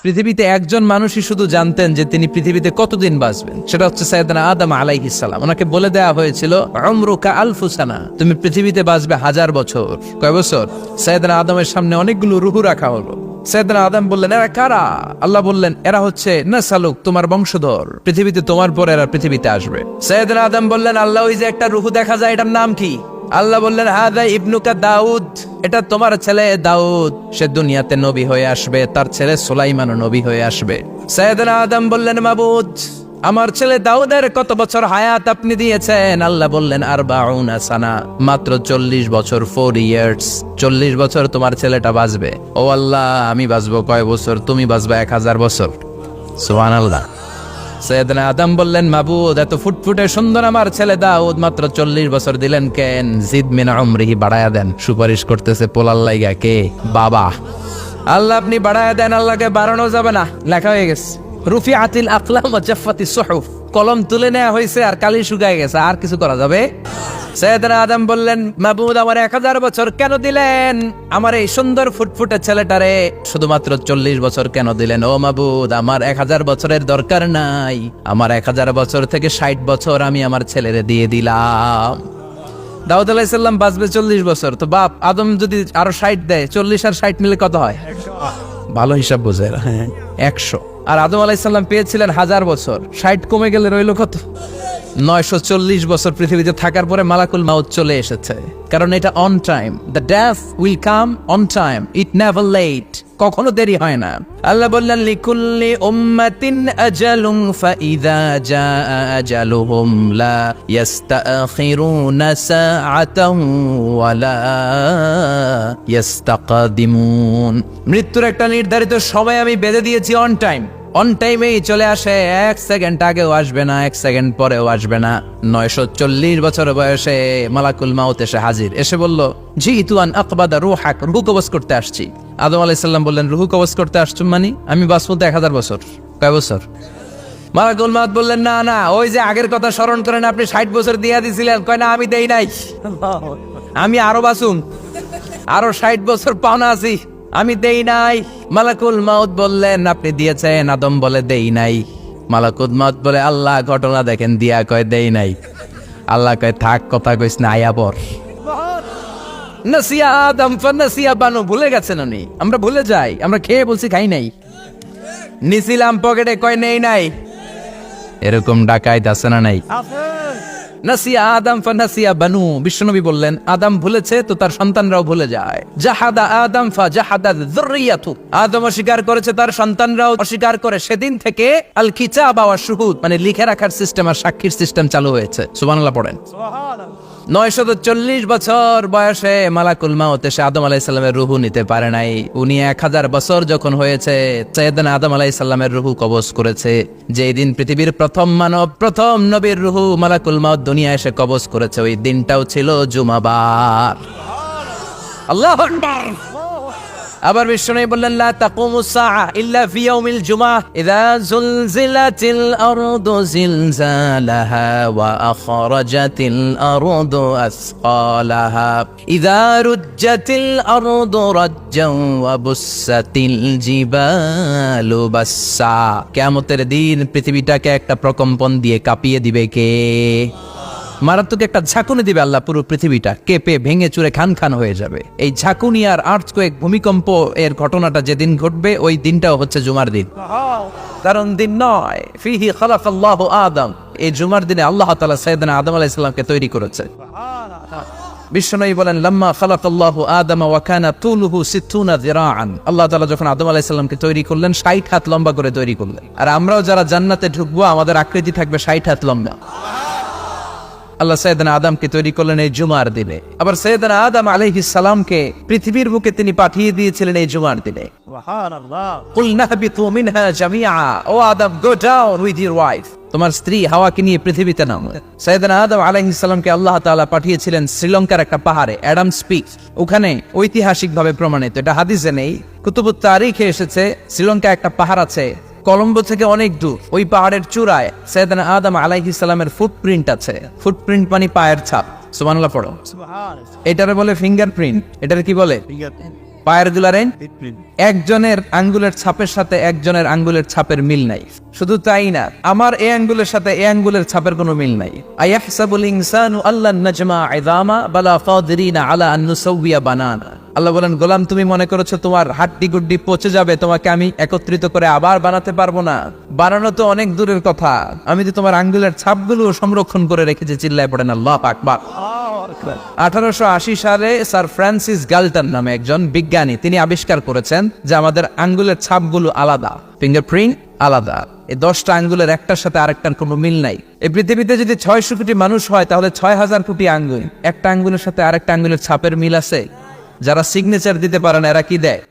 পৃথিবীতে একজন মানুষই শুধু জানতেন যে তিনি পৃথিবীতে কতদিন বাঁচবেন, সেটা হচ্ছে সাইয়েদনা আদম আলাইহিস সালাম। ওনাকে বলে দেওয়া হয়েছিল উমরুকা আলফু সানা, তুমি পৃথিবীতে বাঁচবে 1000 বছর। কয় বছর? সাইয়েদনা আদমের সামনে অনেকগুলো রূহ রাখা হলো। সাইয়েদনা আদম বললেন, এরা কারা? আল্লাহ বললেন, এরা হচ্ছে নাসালুক, তোমার বংশধর, পৃথিবীতে তোমার পর এরা পৃথিবীতে আসবে। সাইয়েদনা আদম বললেন, আল্লাহ ওই যে একটা রূহ দেখা যায়, এটার নাম কি? আল্লাহ বললেন, হাদা ইবনুকা দাউদ, এটা তোমার ছেলে দাউদ, সে দুনিয়াতে নবী হয়ে আসবে, তার ছেলে সুলাইমানও নবী হয়ে আসবে। সাইয়েদনা আদম বললেন, মাবুদ, আমার ছেলে দাউদের কত বছর হায়াত আপনি দিয়েছেন? আল্লাহ বললেন, 40 সানা, মাত্র 40 বছর, 4 ইয়ার্স। 40 বছর তোমার ছেলেটা বাঁচবে। ও আল্লাহ, আমি বাঁচবো কয় বছর? তুমি বাঁচবে 1000 বছর। সুবহানাল্লাহ। সাইয়েদনা আদম বললেন, মাবুদ, এত ফুটফুটে সুন্দর আমার ছেলে দাউদ, মাত্র 40 বছর দিলেন কেন? জিদ মিন উমরিহি, বাড়ায়া দেন। সুপারিশ করতেছে পোলার লাইগা কে? বাবা। আল্লাহ আপনি বাড়ায়া দেন। আল্লাহকে বাড়ানো যাবে না, লেখা হয়ে গেছে। রুফিআতিল আকলাম ওয়া জাফফাতিস সুহুফ, কলম তুলে নেওয়া হয়েছে আর কালি শুকায় গেছে, আর কিছু করা যাবে? সাইয়েদনা আদম বললেন, মাবুদ, আমার 1000 বছর কেন দিলেন? আমার এই সুন্দর ফুটফুটে ছেলেটারে শুধুমাত্র 40 বছর কেন দিলেন? ও মাবুদ, আমার 1000 বছরের দরকার নাই, আমার 1000 বছর থেকে 60 বছর আমি আমার ছেলেরে দিয়ে দিলাম। দাউদ আলাইহিস সালাম বাঁচবে 40 বছর, তো বাপ আদম যদি আরো 60 দেয়, 40 আর 60 মিলে কত হয়? ভালো হিসাব বোঝে, 100। আর আদম আলাইহিস সালাম পেয়েছিলেন 1000 বছর, 60 কমে গেলে রইল কত? 940 বছর পৃথিবীতে থাকার পরে মালাকুল মাউত চলে এসেছে, কারণ এটা on time. The death will come on time, it never late, কখনো দেরি হয় না। আল্লাহ বললেন, লিকুল্লি উম্মাতিন আজালুন ফাইযা জাআ আজালুহুম লা ইস্তাখিরুনা সাআতান ওয়া লা ইস্তাকদিমুন। মৃত্যুর একটা নির্ধারিত সময় আমি বেঁধে দিয়েছি, অন টাইম। অন টাইমেই চলে আসে, 1 সেকেন্ড আগেও আসবে না, 1 সেকেন্ড পরেও আসবে না। 940 বছর বয়সে মালাকুল মাউত এসে হাজির, এসে বলল, জিতু আন আকবাদা রূহাক, রূহ কবজ করতে আসছি। আদম আলাইহিস সালাম বললেন, রূহ কবজ করতে আসছো মানে? আমি বাঁচবো তো 1000 বছর। কয় বছর? মালাকুল মাউত বললেন, না না, ওই যে আগের কথা স্মরণ করেন, আপনি 60 বছর দিয়া দিছিলেন। কয় না, আমি দেই নাই, আমি আরো বাঁচুম, আরো 60 বছর পাওনা আছি, আমি দেই নাই। মালাকুল মাউত বললেন, আপনি দিয়েছেন? আদম বলে, দেই নাই। মালাকুল মাউত বলে, আল্লাহ ঘটনা দেখেন, দিয়া কয় দেই নাই। আল্লাহ কয়, থাক, কথা কইস না, আয়া পর। নাসিয়া আদম ফানাসিয়া বানু, ভুলে গেছেন উনি। আমরা ভুলে যাই, আমরা খেয়ে বলছি খাই নাই, নিছিলাম পকেটে, কয় নেই নাই। এরকম ডাকাইত আছে না নাই? নাসিয়া আদম ফানাসিয়া বানু, বিশ্বনবী বললেন, আদম ভুলেছে তো তার সন্তানরাও ভুলে যায়। জাহাদা আদম ফাজাহাদাত যুররিয়াতু, আদম অস্বীকার করেছে, তার সন্তানরাও অস্বীকার করে। সেদিন থেকে আল কিতাব ওয়া শুহুদ, মানে লিখে রাখার সিস্টেম আর সাক্ষীর সিস্টেম চালু হয়েছে। সুবহানাল্লাহ পড়েন। 940 বছর বয়সে মালাকুল মাউত এসে আদম আলাইহিস সালামের রূহ নিতে পারে নাই। উনি 1000 বছর যখন হয়েছে, সাইয়েদনা আদম আলাইহিস সালামের রূহ কবজ করেছে। যেই দিন পৃথিবীর প্রথম মানব, প্রথম নবীর রূহ মালাকুল মাউত দুনিয়া এসে কবজ করেছে, ওই দিনটাও ছিল জুমাবার। আল্লাহু আকবার। আবার বিশ্বনবী বললেন, লা তাকুমুস সাআ ইল্লা ফি ইয়াউমিল জুমআহ, ইযা যুলজিলাতিল আরদু জিলজালাহা ওয়া আখরাজাতিল আরদু আসকালাহা, ইযা রুজ্জাতিল আরদু রাজ্জান ওয়া বুসাতিল জিবালু বাসসা। কিয়ামতের দিন পৃথিবীটাকে একটা প্রকম্পন দিয়ে কাঁপিয়ে দিবে কে? মারাত্মক একটা ঝাঁকুনি দিবে আল্লাহ, পুরো পৃথিবীটা কেঁপে ভেঙে চুরে খান খান হয়ে যাবে। এই ঝাঁকুনি আর আর্থকোয়েক, ভূমিকম্প এর ঘটনাটা যেদিন ঘটবে, ওই দিনটাও হচ্ছে জুমার দিন। কারণ দিন নয়, ফিহি খালাকাল্লাহু আদম, এই জুমার দিনে আল্লাহ তাআলা সাইয়েদনা আদম আলাইহিস সালামকে তৈরি করেছে। বিশ্বনবী বলেন, লাম্মা খালাকাল্লাহু আদম ওয়া কানা তুলুহু 60 যিরাআন, আল্লাহ তাআলা যখন আদম আলাইহিস সালামকে তৈরি করলেন, 60 হাত লম্বা করে তৈরি করলেন। আর আমরাও যারা জান্নাতে ঢুকবো, আমাদের আকৃতি থাকবে 60 হাত লম্বা। আল্লাহ সাইয়েদনা আদমকে তৈরি করলেন এই জুমার দিনে। আবার সাইয়েদনা আদম আলাইহিস সালামকে পৃথিবীর বুকে তিনি পাঠিয়ে দিয়েছিলেন এই জুমার দিনে। সুবহানাল্লাহ। কুলনা হাবিতু মিনহা জামিআ, ও Adam, go down with your wife, তোমার স্ত্রী হাওয়াকে নিয়ে পৃথিবীতে নামো। সাইয়েদনা আদম আলাইহিস সালামকে আল্লাহ তাআলা পাঠিয়েছিলেন শ্রীলঙ্কার একটা পাহাড়ে, অ্যাডামস পিক। ওখানে ঐতিহাসিকভাবে প্রমাণিত, এটা হাদিসে নেই, কুতুবুত তারিখে এসেছে। শ্রীলঙ্কা একটা পাহাড় আছে, কলম্বো থেকে অনেক দূর। ওই পাহাড়ের চূড়ায় সাইয়েদনা আদম আলাইহিস সালামের ফুটপ্রিন্ট আছে। ফুটপ্রিন্ট মানে পায়ের ছাপ। সুবহানাল্লাহ পড়ো। এটারে বলে ফিঙ্গারপ্রিন্ট। এটারে কি বলে? পায়ের গুলারে একজনের আঙ্গুলের ছাপের সাথে একজনের আঙ্গুলের ছাপের মিল নাই। শুধু তাই না, আমার এই আঙ্গুলের সাথে এই আঙ্গুলের ছাপের কোনো মিল নাই। আয়াহসাবুল ইনসানু আল্লান নাজমা ইযামা বালা কাদিরিনা আলা আন নুসাউইয়া বানানা। আল্লাহ বলেন, গোলাম তুমি মনে করেছো তোমার হাড্ডি গুড্ডি পচে যাবে, তোমাকে আমি একত্রিত করে আবার বানাতে পারবো না? বানানো তো অনেক দূরের কথা, আমি তো তোমার আঙ্গুলের ছাপগুলো সংরক্ষণ করে রেখেছি। চিল্লায় পড়েন আল্লাহু আকবার। 1880 সালে স্যার ফ্রান্সিস গাল্টন নামে একজন বিজ্ঞানী, তিনি আবিষ্কার করেছেন যে আমাদের আঙ্গুলের ছাপগুলো আলাদা, ফিঙ্গারপ্রিন্ট আলাদা। এই 10টা আঙ্গুলের একটার সাথে আরেকটার কোনো মিল নাই। এই পৃথিবীতে যদি 600 কোটি মানুষ হয় তাহলে 6000 কোটি আঙ্গুল, একটা আঙ্গুলের সাথে আরেকটা আঙ্গুলের ছাপের মিল আছে? যারা সিগনেচার দিতে পারে না এরা কি দেয়?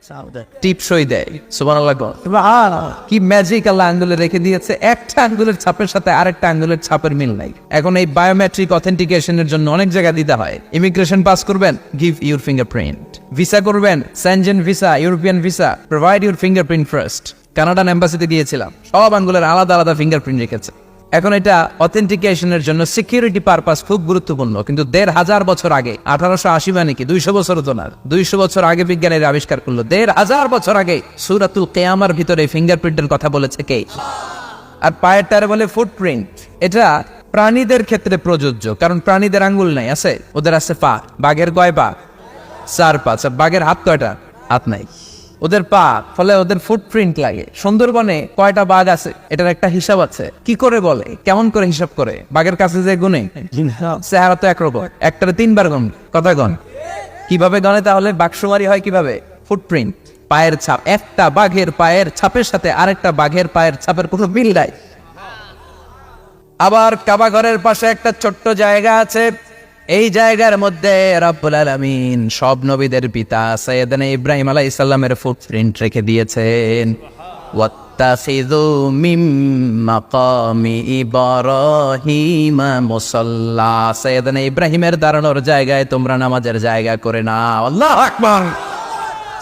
টিপসই দেয়। সুবহানাল্লাহ। কি ম্যাজিক আল্লাহ আঙ্গুলে রেখে দিয়েছে, একটা আঙ্গুলের ছাপের সাথে আরেকটা আঙ্গুলের ছাপের মিল নাই। এখন এই বায়োমেট্রিক অথেন্টিকেশনের জন্য অনেক জায়গায় দিতে হয়। ইমিগ্রেশন পাস করবেন, গিভ ইউর ফিঙ্গারপ্রিন্ট। ভিসা করবেন, Schengen visa, European visa, provide your fingerprint first. Canadian এম্বাসিতে গিয়েছিলাম, সব আঙ্গুলের আলাদা আলাদা ফিঙ্গারপ্রিন্ট রেখেছে। এখন এটা অথেন্টিকেশনের জন্য সিকিউরিটি পারপাস খুব গুরুত্বপূর্ণ। কিন্তু 1500 বছর আগে, 1880 মানে কি 200 বছর তো না, 200 বছর আগে বিজ্ঞানীরা আবিষ্কার করলো। 1500 বছর আগে সূরাতুল কিয়ামার ভিতরে ফিঙ্গারপ্রিন্টের কথা বলেছে কে? আর পায়ের টারে বলে ফুটপ্রিন্ট। এটা প্রাণীদের ক্ষেত্রে প্রযোজ্য, কারণ প্রাণীদের আঙ্গুল নাই, আছে? ওদের আছে পা। বাঘের কয় পা? 4 পা। বাঘের হাত কয়টা? হাত নাই, ওদের পা, ফলে ওদের ফুটপ্রিন্ট লাগে। সুন্দরবনে কয়টা বাঘ আছে এটার একটা হিসাব আছে। কি করে বলে, কেমন করে হিসাব করে? বাঘের কাছে যে গুনে, চেহারা তো একরকম, একটারে 3 বার গুণ। কথা গণ কিভাবে গণে তাহলে? বাঘসুমারি হয় কিভাবে? ফুটপ্রিন্ট, পায়ের ছাপ। একটা বাঘের পায়ের ছাপের সাথে আরেকটা বাঘের পায়ের ছাপের কোনো মিল নাই। আবার কাবা ঘরের পাশে একটা ছোট্ট জায়গা আছে, এই জায়গার মধ্যে রব্বুল আলামিন সব নবীদের পিতা সাইয়েদনা ইব্রাহিম আলাইহিস সালামের ফুটপ্রিন্ট রেখে দিয়েছেন। ওয়াত্তাখিযু মিম মাকামি ইব্রাহিম মুসাল্লা। সাইয়েদনা ইব্রাহিমের দাঁড়ানোর জায়গায় তোমরা নামাজের জায়গা করে নাও। আল্লাহু আকবার।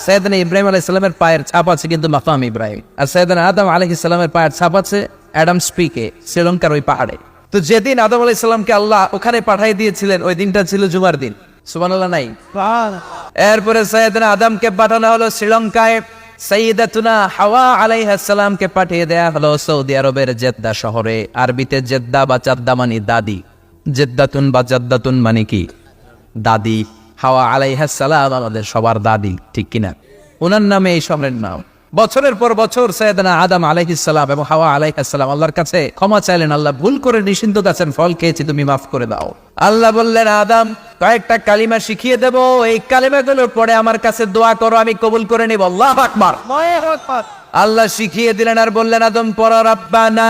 সাইয়েদনা ইব্রাহিম আলাইহিস সালামের পায়ের ছাপ আছে কিন্তু মাকাম ইব্রাহিম। আর সাইয়েদনা আদম আলাইহিস সালামের পায়ের ছাপ আছে অ্যাডামস পিকে, শ্রীলঙ্কার ওই পাহাড়ে। তো যেদিন আদম আলাইহিস সালামকে আল্লাহ ওখানে পাঠিয়ে দিয়েছিলেন, ওই দিনটা ছিল জুমার দিন। সুবহানাল্লাহ নাই? এরপরে সাইয়েদনা আদমকে পাঠানো হলো শ্রীলঙ্কায়, সাইয়্যিদাতুনা হাওয়া আলাইহিস সালামকে পাঠিয়ে দেয়া হলো সৌদি আরবের জেদ্দা শহরে। আরবিতে জেদ্দা বা জাদ্দা মানে দাদি। জেদ্দাতুন বা জাদ্দাতুন মানে কি? দাদি। হাওয়া আলাইহিস সালাম আমাদের সবার দাদি, ঠিক কিনা? ওনার নামে এই শহরের নাম। বছরের পর বছর সাইয়েদনা আদম আলাইহিস সালাম এবং হাওয়া আলাইহিস সালাম আল্লাহর কাছে ক্ষমা চাইলেন, আল্লাহ ভুল করে নিষিদ্ধ গাছের ফল খেয়েছি, তুমি মাফ করে দাও। আল্লাহ বললেন, আদম কয়েকটা কালিমা শিখিয়ে দেব, এই কালিমাগুলোর পরে আমার কাছে দোয়া করো, আমি কবুল করে নিব। আল্লাহু আকবার। আল্লাহ শিখিয়ে দিলেন আর বললেন, আদম পড়ো, রাব্বানা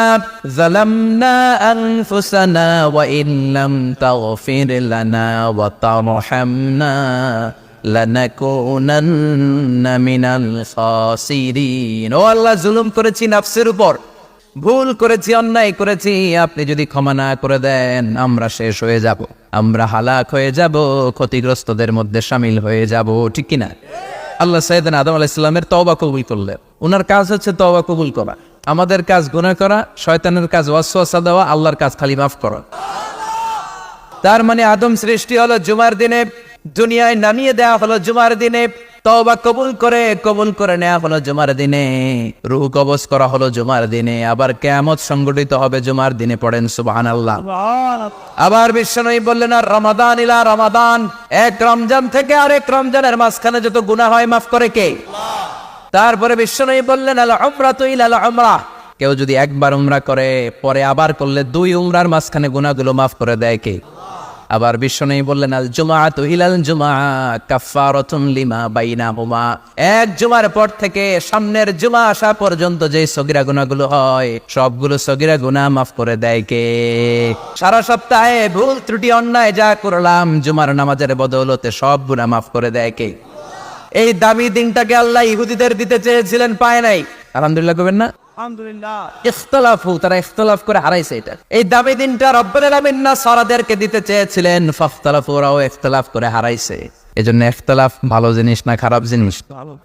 যালামনা আনফুসানা ওয়া ইল্লাম তাগফির লানা ওয়া তারহামনা লানাকুনান্না মিনাল খাসিরিন। ও আল্লাহ, জুলুম করেছি নাফসের উপর, ভুল করেছি, অন্যায় করেছি, আপনি যদি ক্ষমা না করে দেন আমরা শেষ হয়ে যাব, আমরা হালাক হয়ে যাব, ক্ষতিগ্রস্তদের মধ্যে শামিল হয়ে যাব, ঠিক কিনা? আল্লাহ সাইয়েদনা আদম আলাইহিস সালামের তওবা কবুল করলেন। ওনার কাজ হচ্ছে তওবা কবুল করা। আমাদের কাজ গুনাহ করা, শয়তানের কাজ ওয়াসওয়াসা দেওয়া, আল্লাহর কাজ খালি মাফ করা। তার মানে আদম সৃষ্টি হলো জুমার দিনে, দুনিয়ায় নামিয়ে দেওয়া হলো জুমার দিনে, তওবা কবুল করে নেওয়া হলো জুমার দিনে, রূহ কবজ করা হলো জুমার দিনে, আবার কিয়ামত সংগঠিত হবে জুমার দিনে। পড়েন সুবহানাল্লাহ। আবার বিশ্বনবী বললেন, আর রমাদান ইলা রমাদান, এক রমজান থেকে আরেক রমজানের মাঝখানে যত গুনাহ হয় মাফ করে কে? তারপরে বিশ্বনবী বললেন, আল উমরাতু ইলা আল উমরাহ, কেউ যদি একবার উমরা করে পরে আবার করলে 2 উমরার মাঝখানে গুনাহগুলো মাফ করে দেয় কে? আবার বিশ্বনবী বললেন, আল জুমআতু ইলাল জুমআ কাফফারাতুন লিমা বাইনাহুমা, এক জুমার পর থেকে সামনের জুমা আসা পর্যন্ত যে সগীরা গুনাহগুলো হয় সবগুলো সগীরা গুনাহ মাফ করে দেয় কে? সারা সপ্তাহে ভুল ত্রুটি অন্যায় যা করলাম জুমার নামাজের বদৌলতে সব গুনাহ মাফ করে দেয় কে? এই দামি দিনটাকে আল্লাহ ইহুদিদের দিতে চেয়েছিলেন, পায় নাই। আলহামদুলিল্লাহ কবেন না? আলহামদুলিল্লাহ। ইখতিলাফু, তারা ইখতিলাফ করে হারাইছে এটা। এই দামি দিনটা রব্বুল আলামিন নাসারাদেরকে দিতে চেয়েছিলেন, ফাখতালাফু, ওরাও ইখতিলাফ করে হারাইছে। এজন্য ইখতিলাফ ভালো জিনিস না খারাপ জিনিস?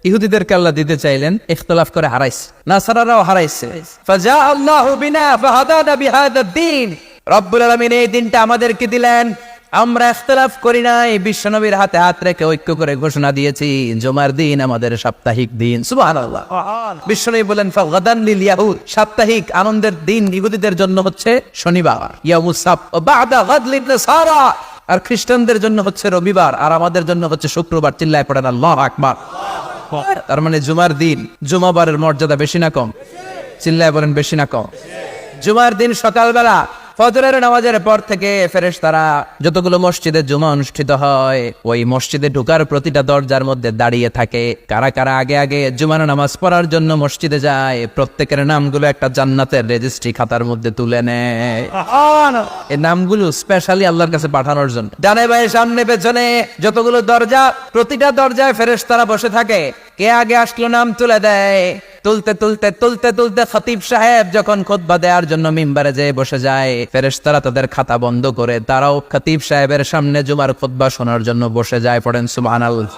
ইহুদিদেরকে আল্লাহ দিতে চাইলেন, ইখতিলাফ করে হারাইছে, নাসারারাও হারাইছে। ফাজা আল্লাহু বিনা ফাহাদানা বিহাদা দ্বীন, রব্বুল আলামিন এই দিনটা আমাদেরকে দিলেন, আমরা ইখতিলাফ করি নাই, বিশ্বনবীর হাতে হাত রেখে ঐক্য করে ঘোষণা দিয়েছি জুমার দিন আমাদের সাপ্তাহিক দিন। সুবহানাল্লাহ। বিশ্বনবী বলেন ফাগাদান লিল ইয়াহুদ, সাপ্তাহিক আনন্দের দিন ইহুদিদের জন্য হচ্ছে শনিবার, ইয়াউমুস সাbt, ওয়া বা'দা গাদ লিন নাসারা, আর খ্রিস্টানদের জন্য হচ্ছে রবিবার, আর আমাদের জন্য হচ্ছে শুক্রবার। চিল্লায় পড়েন আল্লাহু আকবার। তার মানে জুমার দিন, জুমাবারের মর্যাদা বেশি না কম? চিল্লায় বলেন বেশি না কম? জুমার দিন সকালবেলা ফজরের নামাজের পর থেকে ফেরেশতারা যতগুলো মসজিদে জুমা অনুষ্ঠিত হয় ওই মসজিদে ঢোকার প্রতিটা দরজার মধ্যে দাঁড়িয়ে থাকে। কারা কারা আগে আগে জুমার নামাজ পড়ার জন্য মসজিদে যায়, প্রত্যেকের নামগুলো একটা জান্নাতের রেজিস্ট্রি খাতার মধ্যে তুলে নেয়। এই নামগুলো স্পেশালি আল্লাহর কাছে পাঠানোর জন্য। ডানে বায়ে সামনে পেছনে যতগুলো দরজা, প্রতিটা দরজায় ফেরেশতারা বসে থাকে। কে আগে আসলো নাম তুলে দেয়। তুলতে তুলতে তুলতে তুলতে খতিব সাহেব যখন খুতবা দেওয়ার জন্য মিম্বারে যেয়ে বসে যায়, ফেরেশতারা তাদের খাতা বন্ধ করে তারাও খতিব সাহেবের সামনে জুমার খুতবা শোনার জন্য বসে যায়। পড়েন সুবহানাল্লাহ।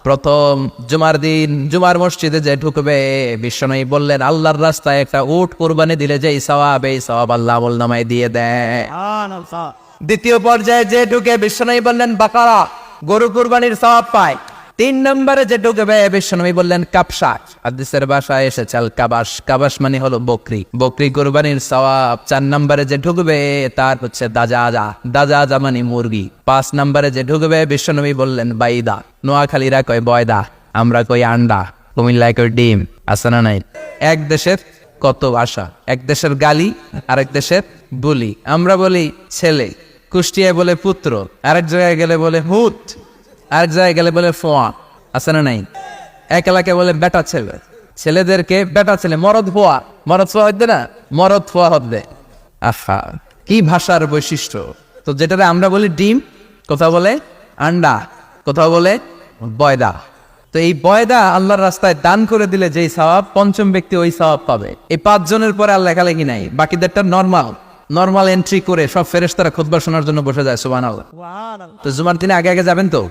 প্রথম জুমার দিন জুমার মসজিদে যে ঢুকবে, বিশ্বনবী বললেন আল্লাহর রাস্তায় একটা উট কুরবানি দিলে যে সওয়াব, এই সওয়াব আল্লাহ আমলনামায় দিয়ে দেয়। দ্বিতীয় পর্যায়ে যে ঢুকে, বিশ্বনবী বললেন বাকারা, গরু কুরবানির সওয়াব পায়। 3 নম্বরে যে ঢুকবে, বিশ্বনবী বললেন কাবশা, হাদিসের ভাষায় এসেছে আল কাবাস, কাবাস মানে হলো বকরি, বকরি কুরবানির সওয়াব। 4 নম্বরে যে ঢুকবে তার হচ্ছে দাজাজা, দাজাজা মানে মুরগি। 5 নম্বরে যে ঢুকবে, বিশ্বনবী বললেন বাইদা, নোয়াখালীরা কয় বয়দা, আমরা কই আন্ডা, কুমিল্লায় কই ডিম। আছে না নাই? এক দেশের কত ভাষা, এক দেশের গালি আরেক দেশের বলি। আমরা বলি ছেলে, কুষ্টিয়ায় বলে পুত্র, আরেক জায়গায় গেলে বলে হুত, আরেক জায়গায় গেলে বলে ফোয়া। আছে না নাই? এক এলাকায় বলে বেটা ছেলে, ছেলেদেরকে বেটা ছেলে, মরদ ফোয়া, মরদ ফোয়া হচ্ছে না, মরদ ফোয়া হবে। আহা, কি ভাষার বৈশিষ্ট্য। তো যেটাতে আমরা বলি ডিম, কোথাও বলে আন্ডা, কোথাও বলে বয়দা। তো এই বয়দা আল্লাহর রাস্তায় দান করে দিলে যেই সওয়াব, পঞ্চম ব্যক্তি ওই সওয়াব পাবে। এই 5 জনের পরে আর লেখালেখি নাই, বাকিদেরটা নরমাল এন্ট্রি করে সব ফেরেশতারা খুতবা শোনার জন্য বসে যায়। সুবহানাল্লাহ। তো জুমার দিনে আগে আগে যাবেন তো?